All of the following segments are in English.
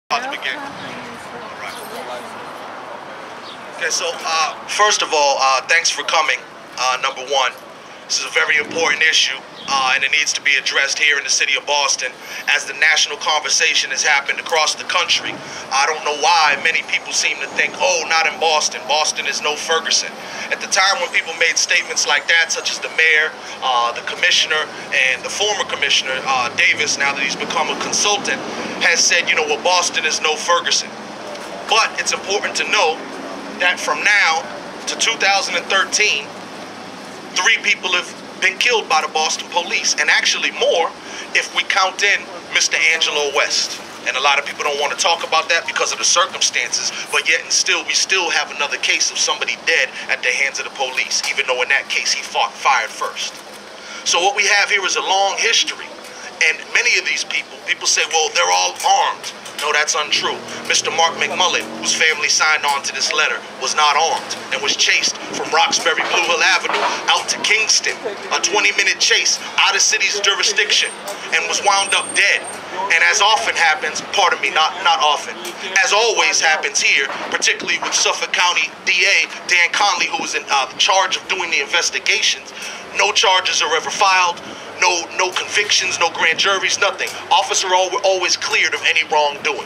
About to begin. Okay, so first of all, thanks for coming. Number one, this is a very important issue, and it needs to be addressed here in the city of Boston as the national conversation has happened across the country. I don't know why many people seem to think, oh, not in Boston. Boston is no Ferguson. At the time when people made statements like that, such as the mayor, the commissioner, and the former commissioner, Davis, now that he's become a consultant, has said, you know, well, Boston is no Ferguson. But it's important to know that from now to 2013, 3 people have been killed by the Boston police, and actually more if we count in Mr. Angelo West. And a lot of people don't want to talk about that because of the circumstances, but yet and still, we still have another case of somebody dead at the hands of the police, even though in that case he fired first. So what we have here is a long history, and many of these people say, well, they're all armed. No, that's untrue. Mr. Mark McMullen, whose family signed on to this letter, was not armed and was chased from Roxbury, Blue Hill Avenue out to Kingston, a 20-minute chase out of city's jurisdiction, and was wound up dead. And as often happens, pardon me, not often, as always happens here, particularly with Suffolk County DA Dan Conley, who was in charge of doing the investigations, no charges are ever filed. No convictions, no grand juries, nothing. Officer always cleared of any wrongdoing.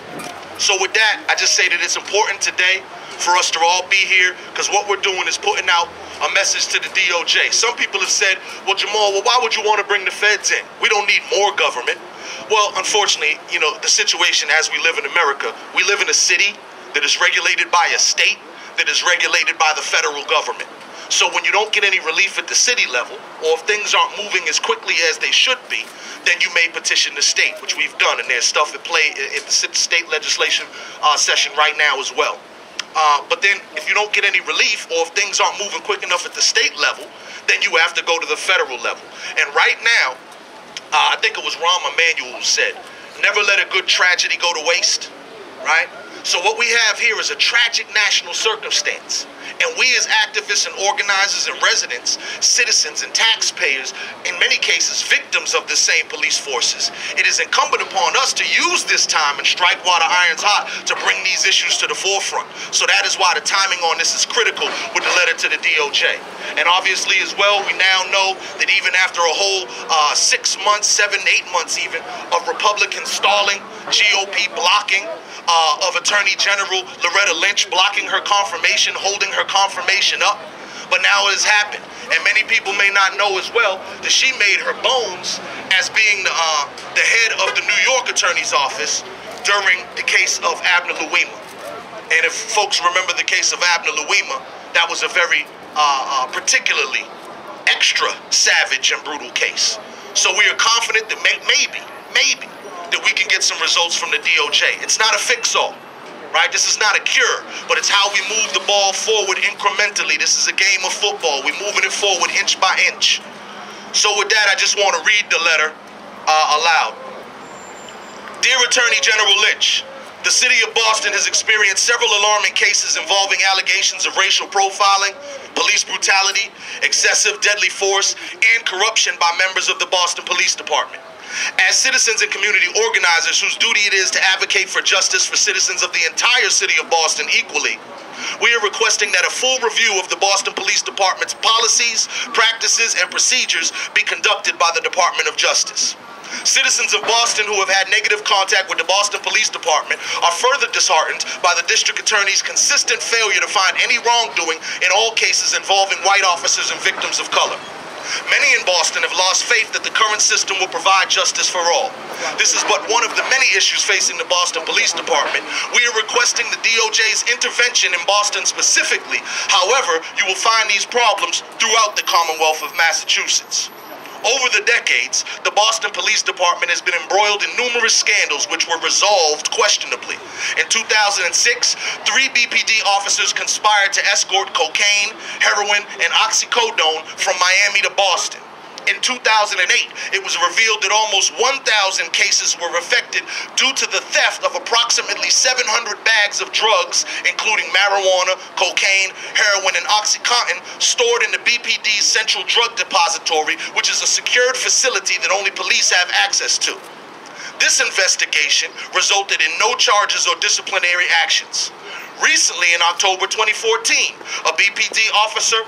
So with that, I just say that it's important today for us to all be here, because what we're doing is putting out a message to the DOJ. Some people have said, well, Jamal, why would you want to bring the feds in? We don't need more government. Well, unfortunately, you know, the situation as we live in America, we live in a city that is regulated by a state that is regulated by the federal government. So when you don't get any relief at the city level, or if things aren't moving as quickly as they should be, then you may petition the state, which we've done, and there's stuff at play at the state legislation session right now as well. But then if you don't get any relief, or if things aren't moving quick enough at the state level, then you have to go to the federal level. And right now, I think it was Rahm Emanuel who said, never let a good tragedy go to waste, right? So what we have here is a tragic national circumstance. And we as activists and organizers and residents, citizens and taxpayers, in many cases victims of the same police forces, it is incumbent upon us to use this time and strike while the iron's hot to bring these issues to the forefront. So that is why the timing on this is critical with the letter to the DOJ. And obviously as well, we now know that even after a whole 6 months, 7, 8 months even, of Republicans stalling, GOP blocking, of Attorney General Loretta Lynch blocking her confirmation, holding her confirmation up. But now it has happened. And many people may not know as well that she made her bones as being the head of the New York Attorney's Office during the case of Abner Louima. And if folks remember the case of Abner Louima, that was a very particularly extra savage and brutal case. So we are confident that maybe that we can get some results from the DOJ. It's not a fix-all, right? This is not a cure, but it's how we move the ball forward incrementally. This is a game of football. We're moving it forward inch by inch. So with that, I just want to read the letter aloud. Dear Attorney General Lynch, the city of Boston has experienced several alarming cases involving allegations of racial profiling, police brutality, excessive deadly force, and corruption by members of the Boston Police Department. As citizens and community organizers whose duty it is to advocate for justice for citizens of the entire city of Boston equally, we are requesting that a full review of the Boston Police Department's policies, practices, and procedures be conducted by the Department of Justice. Citizens of Boston who have had negative contact with the Boston Police Department are further disheartened by the District Attorney's consistent failure to find any wrongdoing in all cases involving white officers and victims of color. Many in Boston have lost faith that the current system will provide justice for all. This is but one of the many issues facing the Boston Police Department. We are requesting the DOJ's intervention in Boston specifically. However, you will find these problems throughout the Commonwealth of Massachusetts. Over the decades, the Boston Police Department has been embroiled in numerous scandals which were resolved questionably. In 2006, 3 BPD officers conspired to escort cocaine, heroin, and oxycodone from Miami to Boston. In 2008, it was revealed that almost 1,000 cases were affected due to the theft of approximately 700 bags of drugs, including marijuana, cocaine, heroin, and OxyContin, stored in the BPD's Central Drug Depository, which is a secured facility that only police have access to. This investigation resulted in no charges or disciplinary actions. Recently, in October 2014, a BPD officer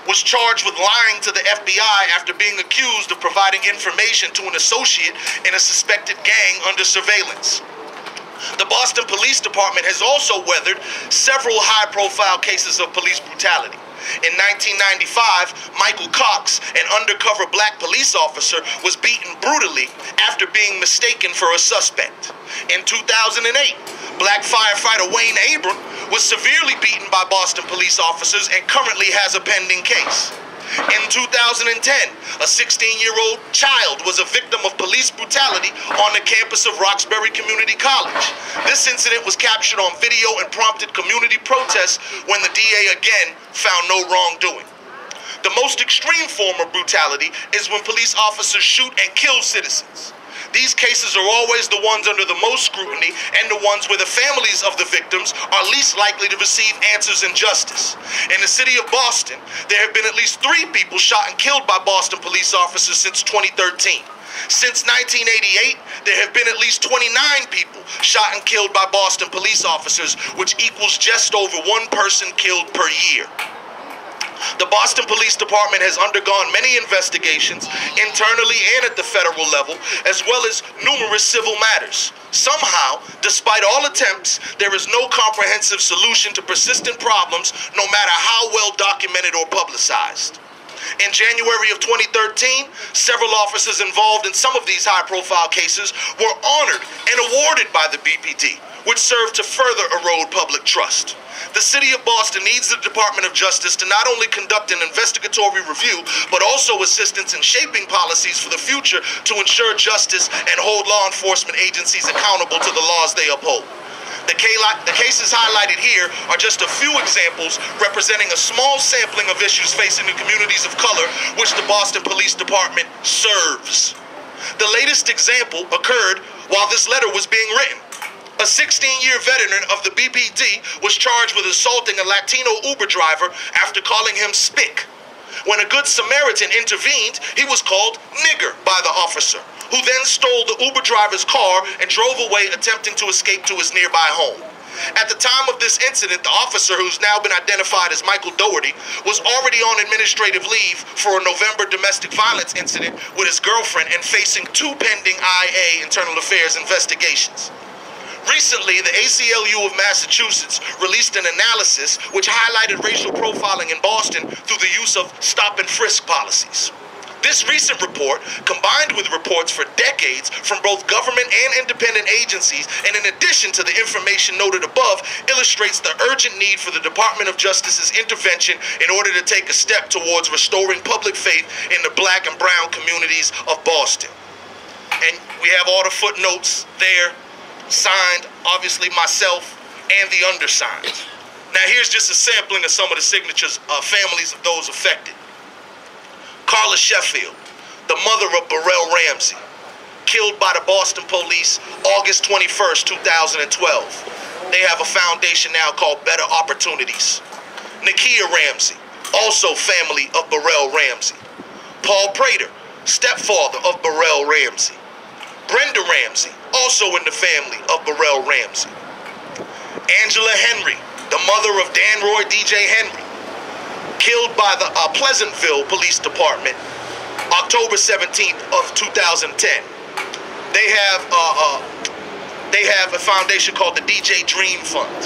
was charged with lying to the FBI after being accused of providing information to an associate in a suspected gang under surveillance. The Boston Police Department has also weathered several high-profile cases of police brutality. In 1995, Michael Cox, an undercover black police officer, was beaten brutally after being mistaken for a suspect. In 2008, black firefighter Wayne Abram was severely beaten by Boston police officers and currently has a pending case. In 2010, a 16-year-old child was a victim of police brutality on the campus of Roxbury Community College. This incident was captured on video and prompted community protests when the DA again found no wrongdoing. The most extreme form of brutality is when police officers shoot and kill citizens. These cases are always the ones under the most scrutiny and the ones where the families of the victims are least likely to receive answers and justice. In the city of Boston, there have been at least 3 people shot and killed by Boston police officers since 2013. Since 1988, there have been at least 29 people shot and killed by Boston police officers, which equals just over 1 person killed per year. The Boston Police Department has undergone many investigations internally and at the federal level, as well as numerous civil matters. Somehow, despite all attempts, there is no comprehensive solution to persistent problems, no matter how well documented or publicized. In January of 2013, several officers involved in some of these high-profile cases were honored and awarded by the BPD, which served to further erode public trust. The city of Boston needs the Department of Justice to not only conduct an investigatory review, but also assistance in shaping policies for the future to ensure justice and hold law enforcement agencies accountable to the laws they uphold. The cases highlighted here are just a few examples representing a small sampling of issues facing the communities of color which the Boston Police Department serves. The latest example occurred while this letter was being written. A 16-year veteran of the BPD was charged with assaulting a Latino Uber driver after calling him spick. When a Good Samaritan intervened, he was called nigger by the officer, who then stole the Uber driver's car and drove away, attempting to escape to his nearby home. At the time of this incident, the officer, who's now been identified as Michael Doherty, was already on administrative leave for a November domestic violence incident with his girlfriend and facing 2 pending IA internal affairs investigations. Recently, the ACLU of Massachusetts released an analysis which highlighted racial profiling in Boston through the use of stop and frisk policies. This recent report, combined with reports for decades from both government and independent agencies, and in addition to the information noted above, illustrates the urgent need for the Department of Justice's intervention in order to take a step towards restoring public faith in the black and brown communities of Boston. And we have all the footnotes there, signed, obviously, myself and the undersigned. Now, here's just a sampling of some of the signatures of families of those affected. Carla Sheffield, the mother of Burrell Ramsey, killed by the Boston police August 21st, 2012. They have a foundation now called Better Opportunities. Nakia Ramsey, also family of Burrell Ramsey. Paul Prater, stepfather of Burrell Ramsey. Brenda Ramsey, also in the family of Burrell Ramsey. Angela Henry, the mother of Dan Roy DJ Henry, killed by the Pleasantville Police Department October 17th of 2010. They have a foundation called the DJ Dream Fund.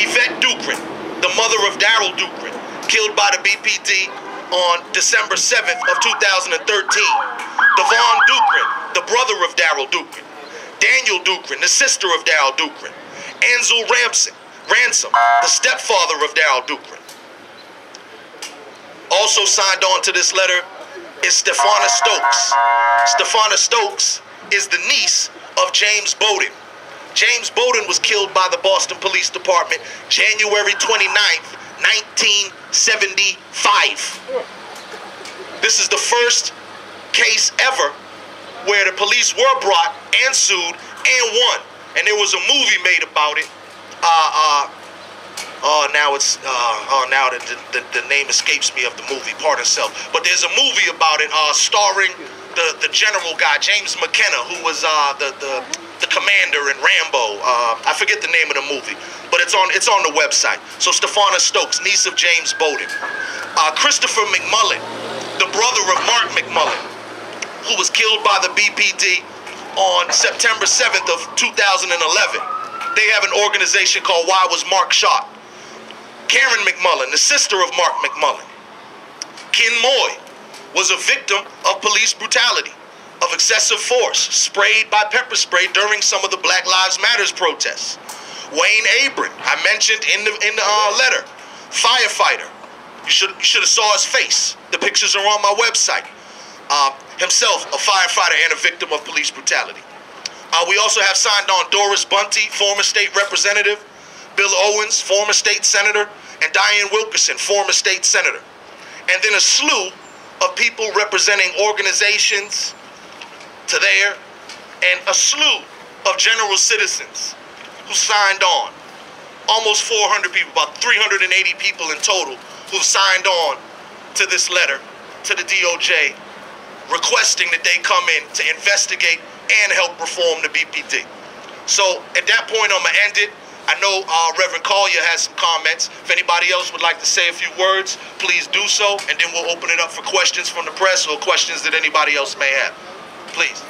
Yvette Dukrin, the mother of Darrell Dukrin, killed by the BPD on December 7th of 2013. Devon Dukrin, the brother of Darrell Dukrin. Daniel Dukrin, the sister of Darrell Dukrin. Ansel Ransom, the stepfather of Darrell Dukrin. Also signed on to this letter is Stefana Stokes. Stefana Stokes is the niece of James Bowden. James Bowden was killed by the Boston Police Department January 29th, 1975. This is the first case ever where the police were brought and sued and won. And there was a movie made about it now it's now the name escapes me of the movie, pardon self. But there's a movie about it, starring the general guy, James McKenna, who was the commander in Rambo. I forget the name of the movie, but it's on the website. So Stefana Stokes, niece of James Bowden. Christopher McMullen, the brother of Mark McMullen, who was killed by the BPD on September 7th of 2011. They have an organization called Why Was Mark Shot? Karen McMullen, the sister of Mark McMullen. Ken Moy was a victim of police brutality, of excessive force, sprayed by pepper spray during some of the Black Lives Matters protests. Wayne Abram, I mentioned in the letter, firefighter. You should have saw his face. The pictures are on my website. Himself a firefighter and a victim of police brutality. We also have signed on Doris Bunty, former state representative, Bill Owens, former state senator, and Diane Wilkerson, former state senator. And then a slew of people representing organizations to there, and a slew of general citizens who signed on. Almost 400 people, about 380 people in total, who've signed on to this letter to the DOJ requesting that they come in to investigate and help reform the BPD. So at that point, I'm going to end it. I know Reverend Collier has some comments. If anybody else would like to say a few words, please do so, and then we'll open it up for questions from the press or questions that anybody else may have. Please.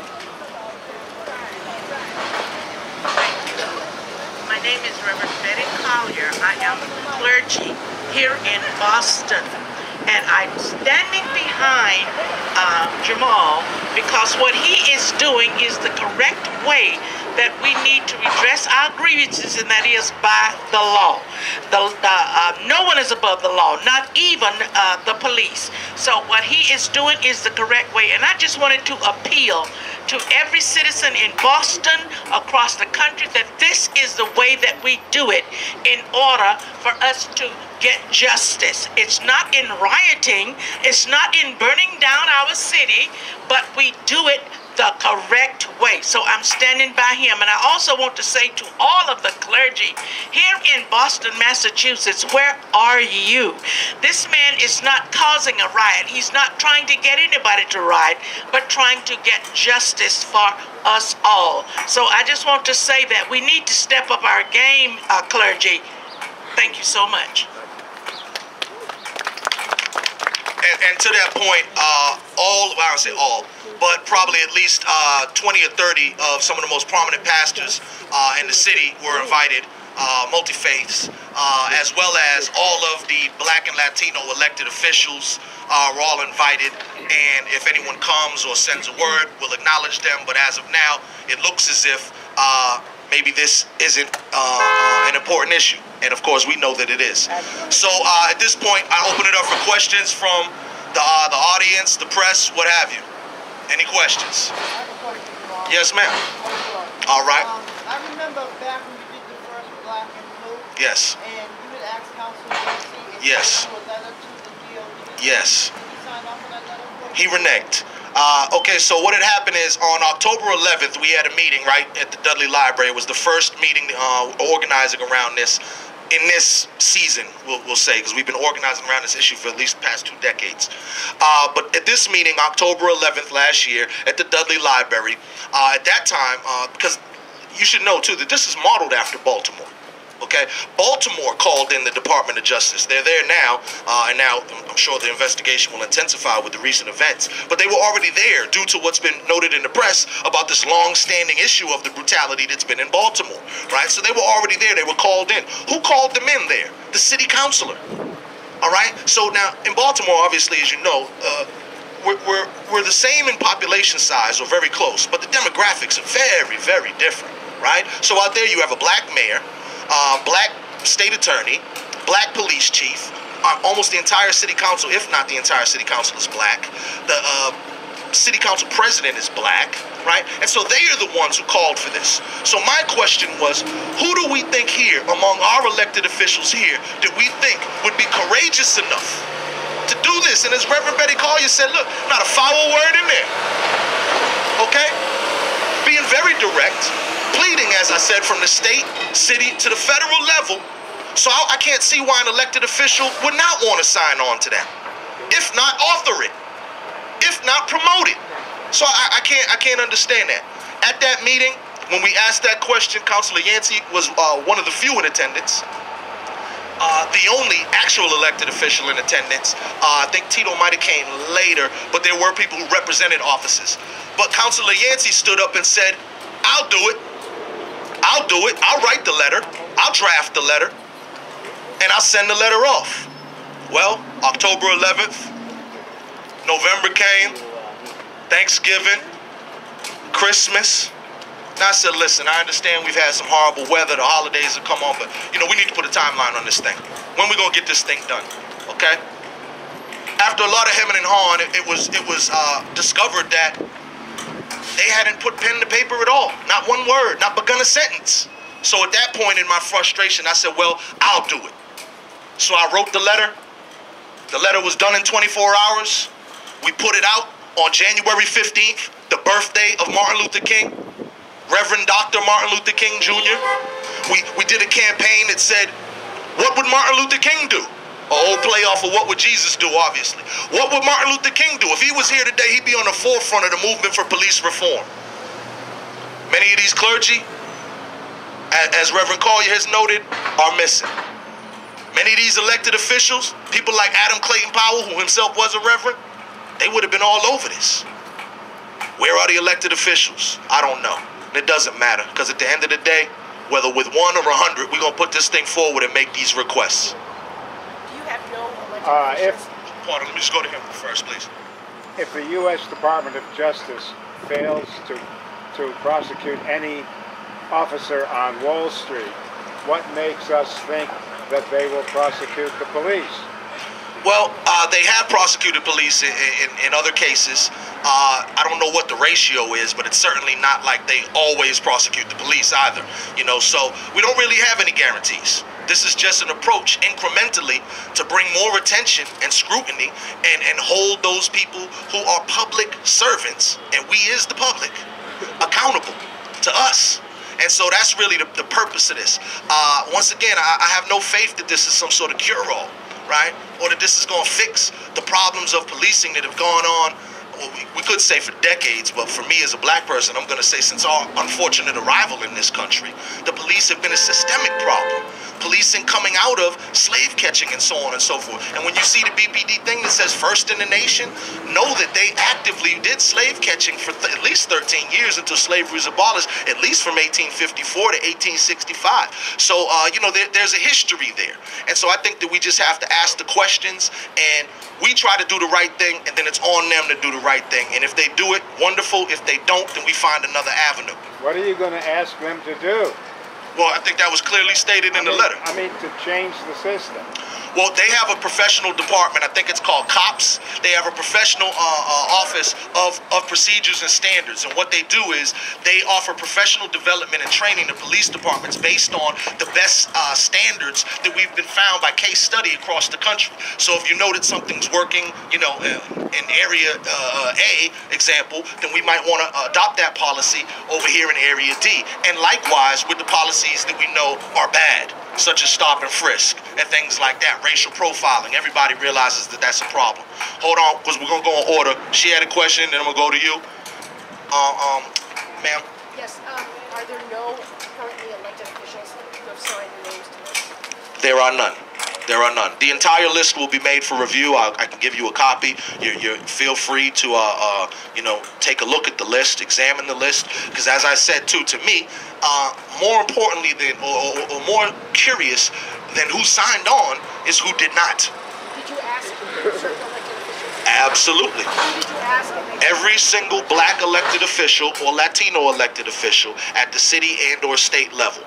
My name is Reverend Betty Collier. I am clergy here in Boston, and I'm standing behind Jamal because what he is doing is the correct way that we need to redress our grievances, and that is by the law. No one is above the law, not even the police. So what he is doing is the correct way, and I just wanted to appeal to every citizen in Boston, across the country, that this is the way that we do it in order for us to get justice. It's not in rioting, it's not in burning down our city, but we do it the correct way. So I'm standing by him. And I also want to say to all of the clergy here in Boston, Massachusetts, where are you? This man is not causing a riot. He's not trying to get anybody to riot, but trying to get justice for us all. So I just want to say that we need to step up our game, clergy. Thank you so much. And to that point, I don't say all, but probably at least 20 or 30 of some of the most prominent pastors in the city were invited, multi-faiths, as well as all of the Black and Latino elected officials were all invited. And if anyone comes or sends a word, we'll acknowledge them. But as of now, it looks as if maybe this isn't an important issue. And of course, we know that it is. So at this point, I open it up for questions from the audience, the press, what have you. Any questions? Yes, ma'am. All right. I remember back when you did the first Black and Blue. Yes. And you had asked Councilman Garcia. Yes. A letter to the DOJ. Yes. Did he sign off on that letter? He reneged. Okay, so what had happened is on October 11th, we had a meeting right at the Dudley Library. It was the first meeting organizing around this. In this season, we'll say, because we've been organizing around this issue for at least the past 2 decades. But at this meeting, October 11th last year, at the Dudley Library, at that time, because you should know, too, that this is modeled after Baltimore. Okay, Baltimore called in the Department of Justice. They're there now, and now I'm sure the investigation will intensify with the recent events. But they were already there due to what's been noted in the press about this long-standing issue of the brutality that's been in Baltimore, right? So they were already there. They were called in. Who called them in there? The city councilor. All right. So now in Baltimore, obviously, as you know, we're the same in population size or very close, but the demographics are very, very different, right? So out there, you have a black mayor. Black state attorney, black police chief, almost the entire city council, if not the entire city council, is black. The city council president is black, right? And so they are the ones who called for this. So my question was, who do we think here, among our elected officials here, that we think would be courageous enough to do this? And as Reverend Betty Collier said, look, not a foul word in there, okay? Being very direct, pleading, as I said, from the state, city, to the federal level, So I can't see why an elected official would not want to sign on to that. If not, author it. If not, promote it. So I can't understand that. At that meeting, when we asked that question, Councilor Yancey was one of the few in attendance. The only actual elected official in attendance. I think Tito might have came later, but there were people who represented offices. But Councilor Yancey stood up and said, I'll do it. I'll do it. I'll write the letter. I'll draft the letter. And I'll send the letter off. Well, October 11th, November came, Thanksgiving, Christmas. And I said, listen, I understand we've had some horrible weather, the holidays have come on, but, we need to put a timeline on this thing. When we going to get this thing done, okay? After a lot of hemming and hawing, it was discovered that they hadn't put pen to paper at all. Not one word, not begun a sentence. So at that point in my frustration, I said, well, I'll do it. So I wrote the letter. The letter was done in 24 hours. We put it out on January 15th, the birthday of Martin Luther King. Reverend Dr. Martin Luther King Jr. We did a campaign that said, what would Martin Luther King do? A whole play off of what would Jesus do, obviously. What would Martin Luther King do? If he was here today, he'd be on the forefront of the movement for police reform. Many of these clergy, as Reverend Collier has noted, are missing. Many of these elected officials, people like Adam Clayton Powell, who himself was a reverend, they would have been all over this. Where are the elected officials? I don't know. It doesn't matter, because at the end of the day, whether with 1 or 100, we're going to put this thing forward and make these requests. Do you have no elected officials? Pardon, let me just go to him first, please. If the U.S. Department of Justice fails to prosecute any officer on Wall Street, what makes us think that they will prosecute the police? Well, they have prosecuted police in other cases. I don't know what the ratio is, but it's certainly not like they always prosecute the police either. So we don't really have any guarantees. This is just an approach incrementally to bring more attention and scrutiny and hold those people who are public servants, and we as the public, accountable to us. And so that's really the purpose of this. Once again, I have no faith that this is some sort of cure-all, right? Or that this is going to fix the problems of policing that have gone on, well, we could say for decades, but for me as a black person, I'm going to say since our unfortunate arrival in this country, the police have been a systemic problem. Policing coming out of slave catching and so on and so forth. And when you see the BPD thing that says first in the nation, know that they actively did slave catching for at least 13 years until slavery was abolished, at least from 1854 to 1865. So, there's a history there. And so I think that we just have to ask the questions, and we try to do the right thing, and then it's on them to do the right thing. And if they do it, wonderful. If they don't, then we find another avenue. What are you going to ask them to do? Well, I think that was clearly stated in the letter. I mean, to change the system. Well, they have a professional department. I think it's called COPS. They have a professional office of procedures and standards. And what they do is they offer professional development and training to police departments based on the best standards that we've been found by case study across the country. So if you know that something's working, in area A, example, then we might want to adopt that policy over here in area D. And likewise with the policies that we know are bad, such as stop and frisk and things like that, racial profiling. Everybody realizes that that's a problem. Hold on, because we're going to go in order. She had a question, then I'm going to go to you. Ma'am? Yes, are there no currently elected officials who have signed their names to this? There are none. There are none. The entire list will be made for review. I can give you a copy. You feel free to take a look at the list, examine the list, because as I said too, to me, more importantly than or more curious than who signed on is who did not. Did you ask certain elected officials? Absolutely. Who did you ask? Every single black elected official or Latino elected official at the city and or state level.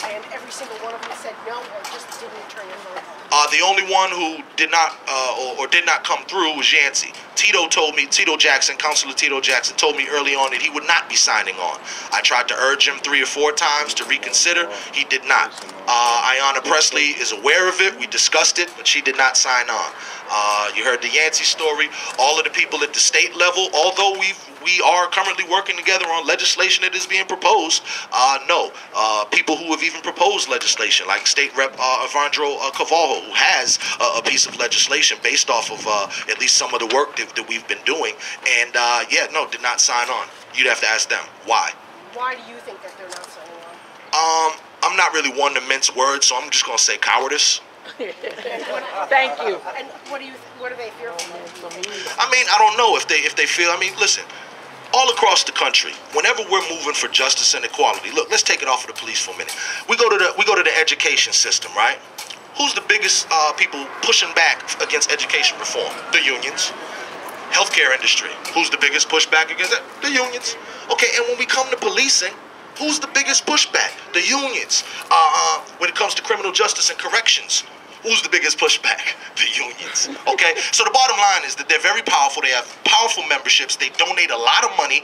And every single one of them said no, or just didn't return your vote? The only one who did not or did not come through was Yancey. Tito Jackson, Councilor Tito Jackson, told me early on that he would not be signing on. I tried to urge him 3 or 4 times to reconsider. He did not. Ayanna Presley is aware of it. We discussed it, but she did not sign on. You heard the Yancey story. All of the people at the state level, although we are currently working together on legislation that is being proposed, no. People who have even proposed legislation, like State Rep Evandro Cavallo, who has a piece of legislation based off of at least some of the work that we've been doing, and yeah, no, did not sign on. You'd have to ask them why. Why do you think that they're not signing on? I'm not really one to mince words, so I'm just gonna say cowardice. Thank you. And what are they fearful of? I mean, I don't know if they feel. I mean, listen. All across the country, whenever we're moving for justice and equality, look, let's take it off of the police for a minute. We go to the education system, right? Who's the biggest people pushing back against education reform? The unions. Healthcare industry. Who's the biggest pushback against it? The unions. Okay, and when we come to policing, who's the biggest pushback? The unions. When it comes to criminal justice and corrections, who's the biggest pushback? The unions. Okay? So the bottom line is that they're very powerful. They have powerful memberships. They donate a lot of money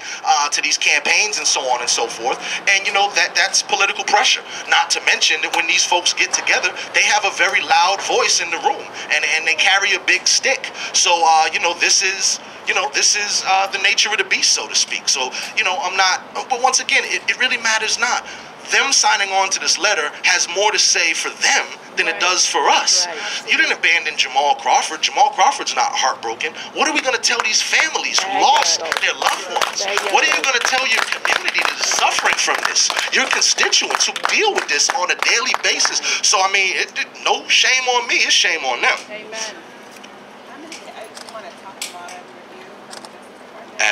to these campaigns and so on and so forth. And, you know, that's political pressure. Not to mention that when these folks get together, they have a very loud voice in the room. And they carry a big stick. So, you know, this is the nature of the beast, so to speak. So, you know, but once again, it really matters not. Them signing on to this letter has more to say for them than it does for us. You didn't abandon Jamal Crawford. Jamal Crawford's not heartbroken. What are we going to tell these families who lost their loved ones? What are you going to tell your community that is suffering from this? Your constituents who deal with this on a daily basis. So, I mean, no shame on me. It's shame on them. Amen.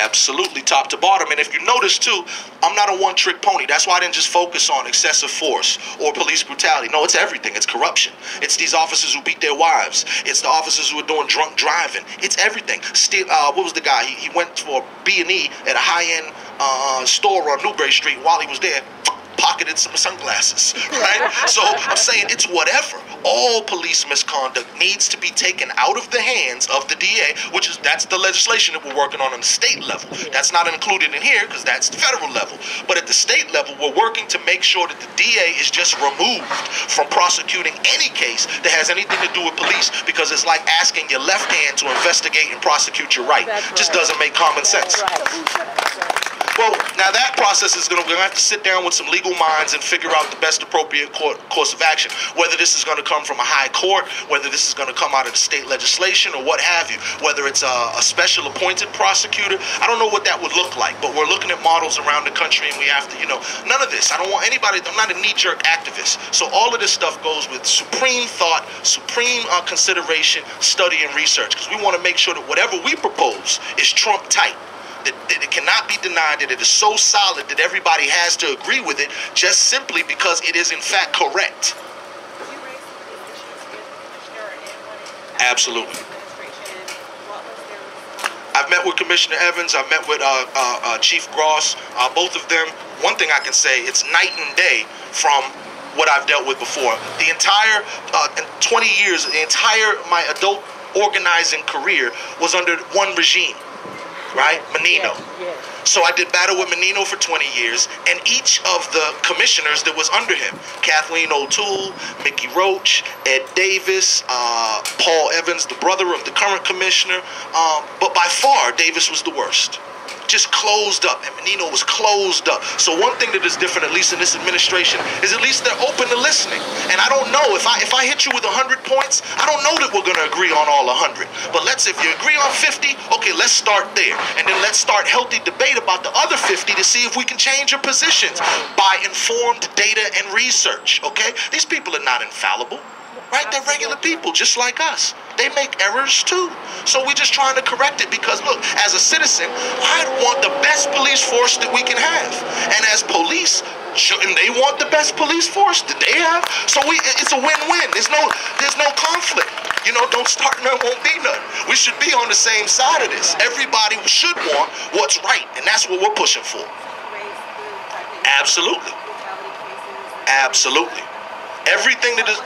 Absolutely, top to bottom. And if you notice too, I'm not a one-trick pony. That's why I didn't just focus on excessive force or police brutality. No, it's everything. It's corruption. It's these officers who beat their wives. It's the officers who are doing drunk driving. It's everything. What was the guy? He went for B&E at a high-end store on Newbury Street. While he was there, pocketed some sunglasses, right? So I'm saying it's whatever. All police misconduct needs to be taken out of the hands of the DA, that's the legislation that we're working on the state level. That's not included in here because that's the federal level. But at the state level, we're working to make sure that the DA is just removed from prosecuting any case that has anything to do with police, because it's like asking your left hand to investigate and prosecute your right. Just doesn't make common sense. Well, now that process is we're going to have to sit down with some legal minds and figure out the best appropriate course of action. Whether this is going to come from a high court, whether this is going to come out of the state legislation or what have you, whether it's a special appointed prosecutor, I don't know what that would look like, but we're looking at models around the country, and we have to, none of this. I don't want anybody, I'm not a knee-jerk activist. So all of this stuff goes with supreme thought, supreme consideration, study, and research, because we want to make sure that whatever we propose is Trump tight. That it cannot be denied, that it is so solid that everybody has to agree with it just simply because it is in fact correct. Absolutely. I've met with Commissioner Evans. I've met with Chief Gross. Both of them, one thing I can say, it's night and day from what I've dealt with before. The entire 20 years, my adult organizing career was under one regime. Right? Menino. Yes. So I did battle with Menino for 20 years, and each of the commissioners that was under him, Kathleen O'Toole, Mickey Roach, Ed Davis, Paul Evans, the brother of the current commissioner, but by far, Davis was the worst. Just closed up, and Menino was closed up. So one thing that is different, at least in this administration, is at least they're open to listening. And I don't know, if I hit you with 100 points, I don't know that we're going to agree on all 100. But if you agree on 50, okay, let's start there. And then let's start healthy debate about the other 50 to see if we can change your positions by informed data and research, okay? These people are not infallible. Right? They're regular people just like us. They make errors too. So we're just trying to correct it because, look, as a citizen, I want the best police force that we can have. And as police, shouldn't they want the best police force that they have? So it's a win-win. There's no conflict. Don't start none, won't be none. We should be on the same side of this. Everybody should want what's right, and that's what we're pushing for. Absolutely. Absolutely. Everything that is...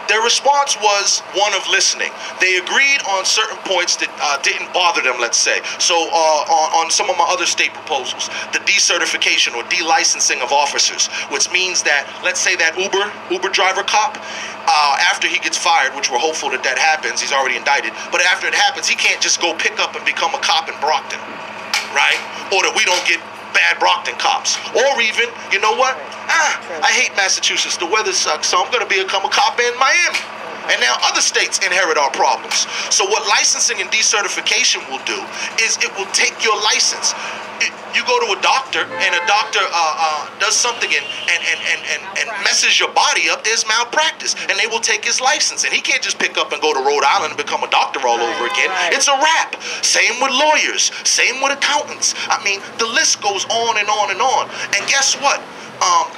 Their response was one of listening. They agreed on certain points that didn't bother them, let's say. So on some of my other state proposals, the decertification or delicensing of officers, which means that, let's say that Uber driver cop, after he gets fired, which we're hopeful that that happens, he's already indicted, but after it happens, he can't just go pick up and become a cop in Brockton, right? Or that we don't get bad Brockton cops. Or even, you know what? I hate Massachusetts. The weather sucks, so I'm going to become a cop in Miami. And now other states inherit our problems. So what licensing and decertification will do is it will take your license. You go to a doctor and a doctor does something and messes your body up, there's malpractice. And they will take his license. And he can't just pick up and go to Rhode Island and become a doctor all over again. It's a wrap. Same with lawyers. Same with accountants. I mean, the list goes on and on and on. And guess what?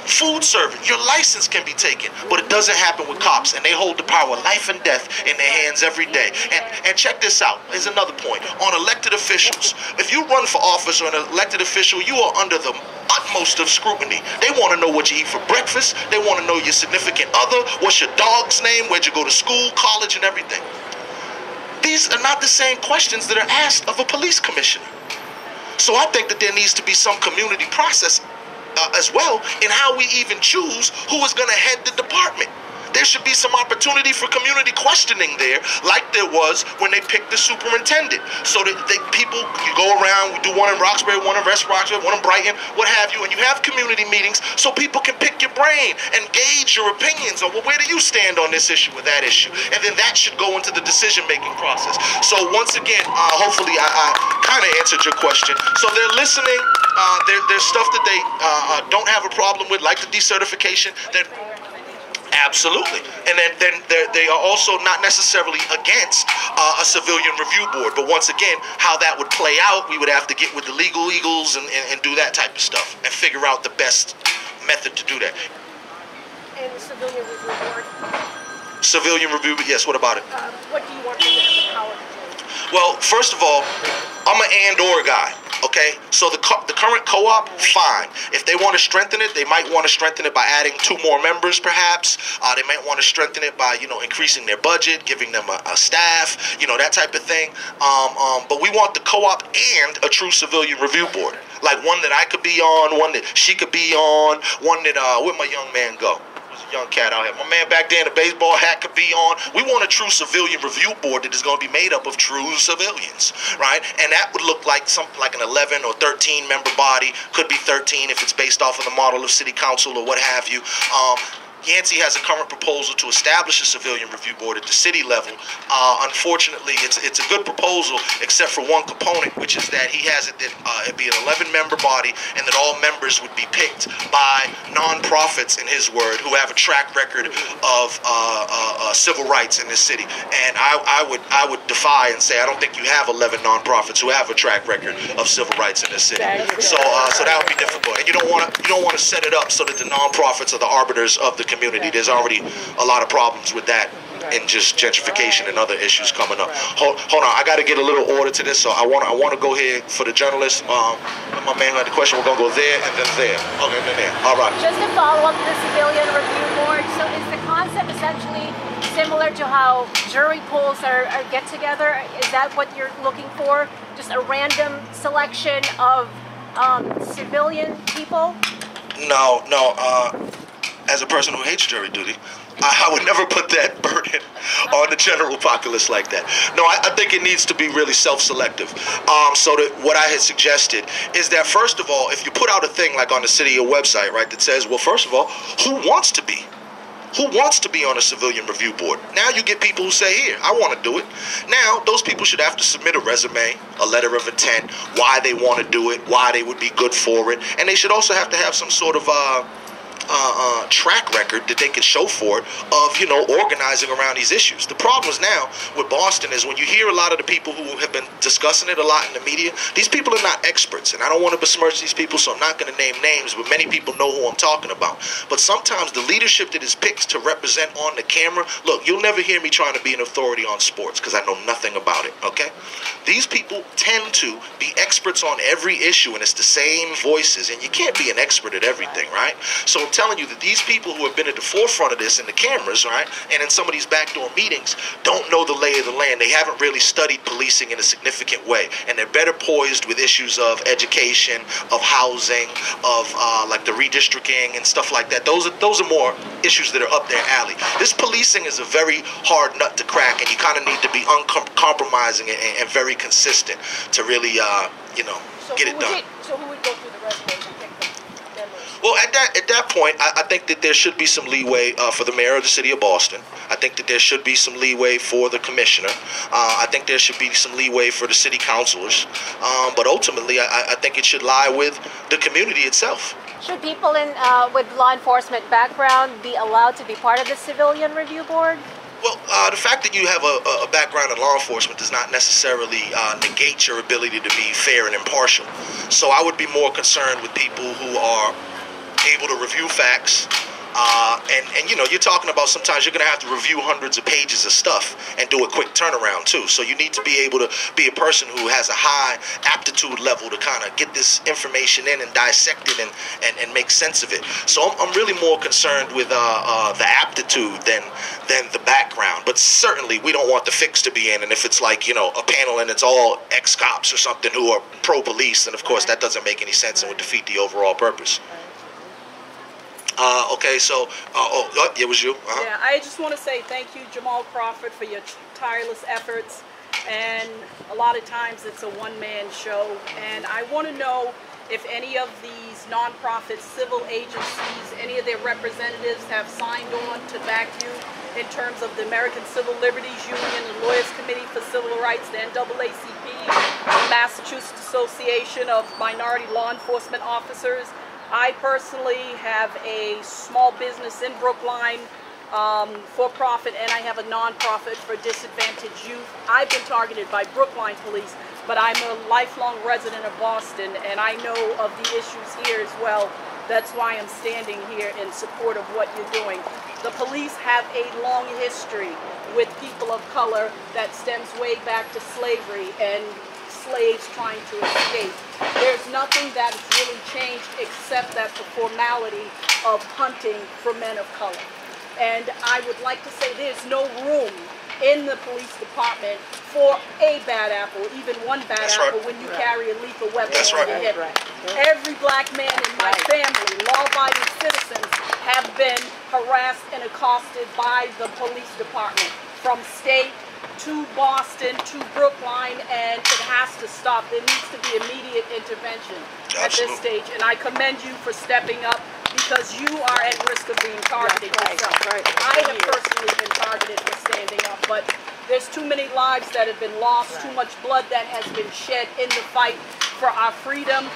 Food servant, your license can be taken, but it doesn't happen with cops, and they hold the power of life and death in their hands every day. And check this out, here's another point. On elected officials, if you run for office or an elected official, you are under the utmost of scrutiny. They want to know what you eat for breakfast, they want to know your significant other, what's your dog's name, where'd you go to school, college, and everything. These are not the same questions that are asked of a police commissioner. So I think that there needs to be some community process as well in how we even choose who is going to head the department. There should be some opportunity for community questioning there, like there was when they picked the superintendent. So that people, you go around, we do one in Roxbury, one in West Roxbury, one in Brighton, what have you, and you have community meetings so people can pick your brain and gauge your opinions on, well, where do you stand on this issue or that issue? And then that should go into the decision-making process. So once again, hopefully I kind of answered your question. So they're listening. There's stuff that they don't have a problem with, like the decertification, that absolutely. And then they are also not necessarily against a civilian review board. But once again, how that would play out, we would have to get with the legal eagles and do that type of stuff and figure out the best method to do that. And the civilian review board? Civilian review, yes, what about it? What do you want them to have the power to do? Well, first of all, I'm an and/or guy. Okay, so the current co-op, fine. If they want to strengthen it, they might want to strengthen it by adding 2 more members, perhaps. They might want to strengthen it by, increasing their budget, giving them a staff, that type of thing. But we want the co-op and a true civilian review board, like one that I could be on, one that she could be on, one that where'd my young man go? Young cat out here. My man back there in the baseball hat could be on. We want a true civilian review board that is going to be made up of true civilians, right? And that would look like something like an 11 or 13 member body. Could be 13 if it's based off of the model of city council or what have you. Yancey has a current proposal to establish a civilian review board at the city level. Unfortunately, it's a good proposal, except for one component, which is that he has it that it'd be an 11-member body, and that all members would be picked by nonprofits, in his word, who have a track record of civil rights in this city. And I would defy and say I don't think you have 11 nonprofits who have a track record of civil rights in this city. So that would be difficult, and you don't want to set it up so that the nonprofits are the arbiters of the community. There's already a lot of problems with that, and just gentrification and other issues coming up. Hold on, I got to get a little order to this, so I want to go here for the journalists. My man who had the question, we're gonna go there and then there. Okay, then there. All right. Just to follow up the civilian review board. So is the concept essentially similar to how jury pools are get together? Is that what you're looking for? Just a random selection of civilian people? No. As a person who hates jury duty, I would never put that burden on the general populace like that. No, I think it needs to be really self-selective. So that what I had suggested is that, first of all, if you put out a thing like on the city website, right, that says, well, first of all, who wants to be? Who wants to be on a civilian review board? Now you get people who say, here, I want to do it. Now, those people should have to submit a resume, a letter of intent, why they want to do it, why they would be good for it. And they should also have to have some sort of track record that they can show for it of, organizing around these issues. The problem is now with Boston is when you hear a lot of the people who have been discussing it a lot in the media, these people are not experts, and I don't want to besmirch these people, so I'm not going to name names, but many people know who I'm talking about. But sometimes the leadership that is picked to represent on the camera, look, you'll never hear me trying to be an authority on sports because I know nothing about it, okay? These people tend to be experts on every issue, and it's the same voices, and you can't be an expert at everything, right? So telling you that these people who have been at the forefront of this in the cameras, right, and in some of these backdoor meetings, don't know the lay of the land. They haven't really studied policing in a significant way, and they're better poised with issues of education, of housing, of like the redistricting and stuff like that. Those are more issues that are up their alley. This policing is a very hard nut to crack, and you kind of need to be uncompromising and very consistent to really, get it done. So who would go through the resumes and pick the members? Well, at that point, I think that there should be some leeway for the mayor of the city of Boston. I think that there should be some leeway for the commissioner. I think there should be some leeway for the city councilors. But ultimately, I think it should lie with the community itself. Should people with law enforcement background be allowed to be part of the civilian review board? Well, the fact that you have a background in law enforcement does not necessarily negate your ability to be fair and impartial. So I would be more concerned with people who are able to review facts. And you're talking about sometimes you're going to have to review hundreds of pages of stuff and do a quick turnaround too. So you need to be able to be a person who has a high aptitude level to kind of get this information in and dissect it and make sense of it. So I'm really more concerned with the aptitude than the background. But certainly we don't want the fix to be in. And if it's like, a panel and it's all ex-cops or something who are pro-police, then of course that doesn't make any sense and would defeat the overall purpose. Okay, so, it was you. Yeah, I just want to say thank you, Jamal Crawford, for your tireless efforts. And a lot of times it's a one-man show. And I want to know if any of these nonprofit civil agencies, any of their representatives have signed on to back you in terms of the American Civil Liberties Union, the Lawyers Committee for Civil Rights, the NAACP, the Massachusetts Association of Minority Law Enforcement Officers. I personally have a small business in Brookline, for profit, and I have a non-profit for disadvantaged youth. I've been targeted by Brookline police, but I'm a lifelong resident of Boston, and I know of the issues here as well. That's why I'm standing here in support of what you're doing. The police have a long history with people of color that stems way back to slavery and slaves trying to escape. There's nothing that has really changed except that the formality of hunting for men of color. And I would like to say there's no room in the police department for a bad apple, even one bad apple, when you carry a lethal weapon on your hip. Every black man in my family, law-abiding citizens, have been harassed and accosted by the police department, from state to Boston to Brookline, and it has to stop. There needs to be immediate intervention at this stage, and I commend you for stepping up, because you are at risk of being targeted yourself. I have personally been targeted for standing up, but there's too many lives that have been lost, too much blood that has been shed in the fight for our freedom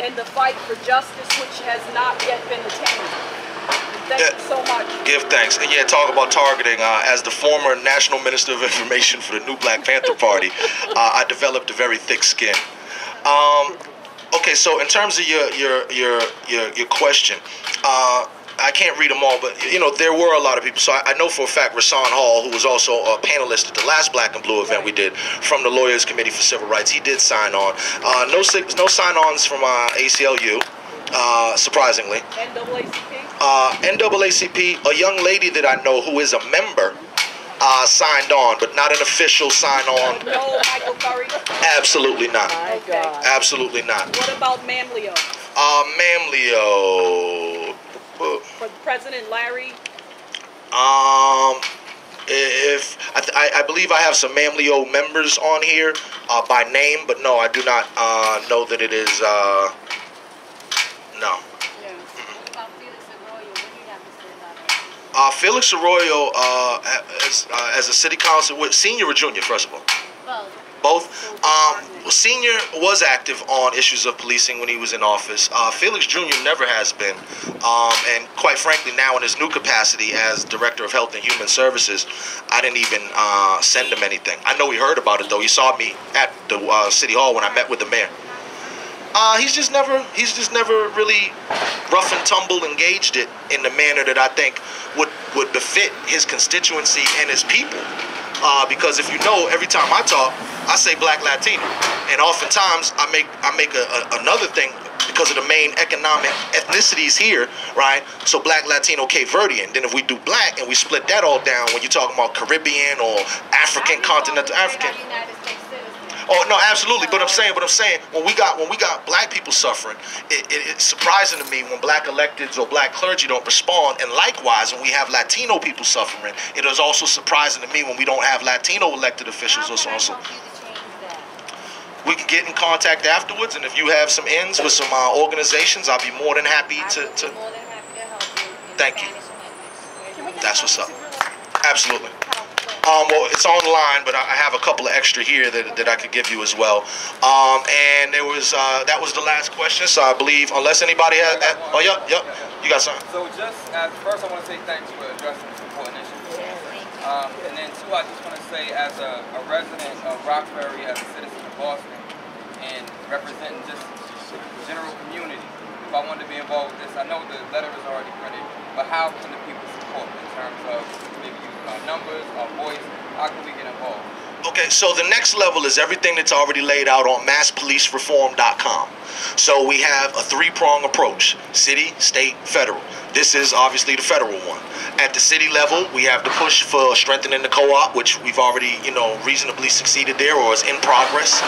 and the fight for justice, which has not yet been attained. Thank you so much. Give thanks. And yeah, talk about targeting. As the former National Minister of Information for the new Black Panther Party, I developed a very thick skin. Okay, so in terms of your question, I can't read them all, but there were a lot of people. So I know for a fact Rasan Hall, who was also a panelist at the last Black and Blue event we did from the Lawyers Committee for Civil Rights, he did sign on. No sign-ons from ACLU. Surprisingly. NAACP? NAACP, a young lady that I know who is a member, signed on, but not an official sign-on. No Michael Curry? Absolutely not. My God. Absolutely not. What about Mamleo? Mamleo. For President Larry? If I believe I have some Mamleo members on here by name, but no, I do not know that it is. No. Felix Arroyo, as a city council, senior or junior, first of all? Both. Senior was active on issues of policing when he was in office. Felix Jr. never has been. And quite frankly, now in his new capacity as Director of Health and Human Services, I didn't even send him anything. I know he heard about it, though. He saw me at the City Hall when I met with the mayor. He's just never really rough and tumble engaged it in the manner that I think would befit his constituency and his people. Because if you know, every time I talk, I say Black Latino, and oftentimes I make another thing, because of the main economic ethnicities here, right? So black, Latino, Cape Verdean. Then if we do black and we split that all down, when you're talking about Caribbean or African, continental African. Oh no, absolutely. But I'm saying, when we got black people suffering, it's surprising to me when black electeds or black clergy don't respond. And likewise, when we have Latino people suffering, it is also surprising to me when we don't have Latino elected officials also. We can get in contact afterwards, and if you have some ends with some organizations, I'll be more than happy to. Thank you. That's what's up. Absolutely. Well, it's online, but I have a couple of extra here that I could give you as well. And there was that was the last question. So I believe, unless anybody has, oh yep, you got something. So just as first, I want to say thanks for addressing this important issue. And then two, I just want to say, as a resident of Roxbury, as a citizen of Boston, and representing just the general community, if I wanted to be involved with this, I know the letter is already printed, but how can the people support in terms of maybe using our numbers, our voice? How can we get involved? Okay, so the next level is everything that's already laid out on masspolicereform.com. So we have a three-prong approach: city, state, federal. This is obviously the federal one. At the city level, we have the push for strengthening the co-op, which we've already, reasonably succeeded there, or is in progress.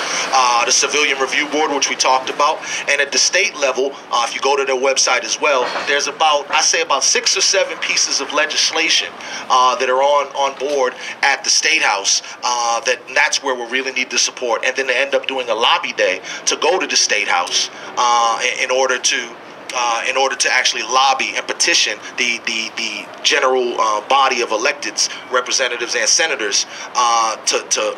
The Civilian Review Board, which we talked about. And at the state level, if you go to their website as well, there's about 6 or 7 pieces of legislation that are on board at the State House. That's where we really need the support. And then they end up doing a lobby day to go to the State House in order to actually lobby and petition the general body of electeds, representatives, and senators to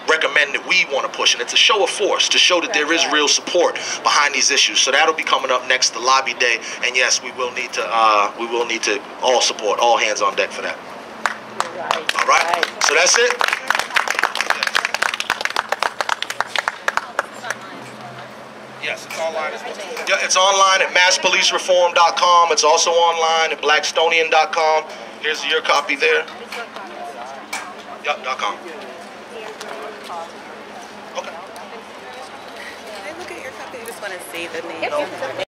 recommend that we want to push. And it's a show of force to show that there is real support behind these issues. So that'll be coming up next, the lobby day. And yes, we will need to all support, all hands on deck for that. All right. So that's it. Yes, it's online as well. Yeah, it's online at masspolicereform.com. It's also online at blackstonian.com. Here's your copy there. Yep, .com. Okay. Can I look at your copy? I just want to see the name.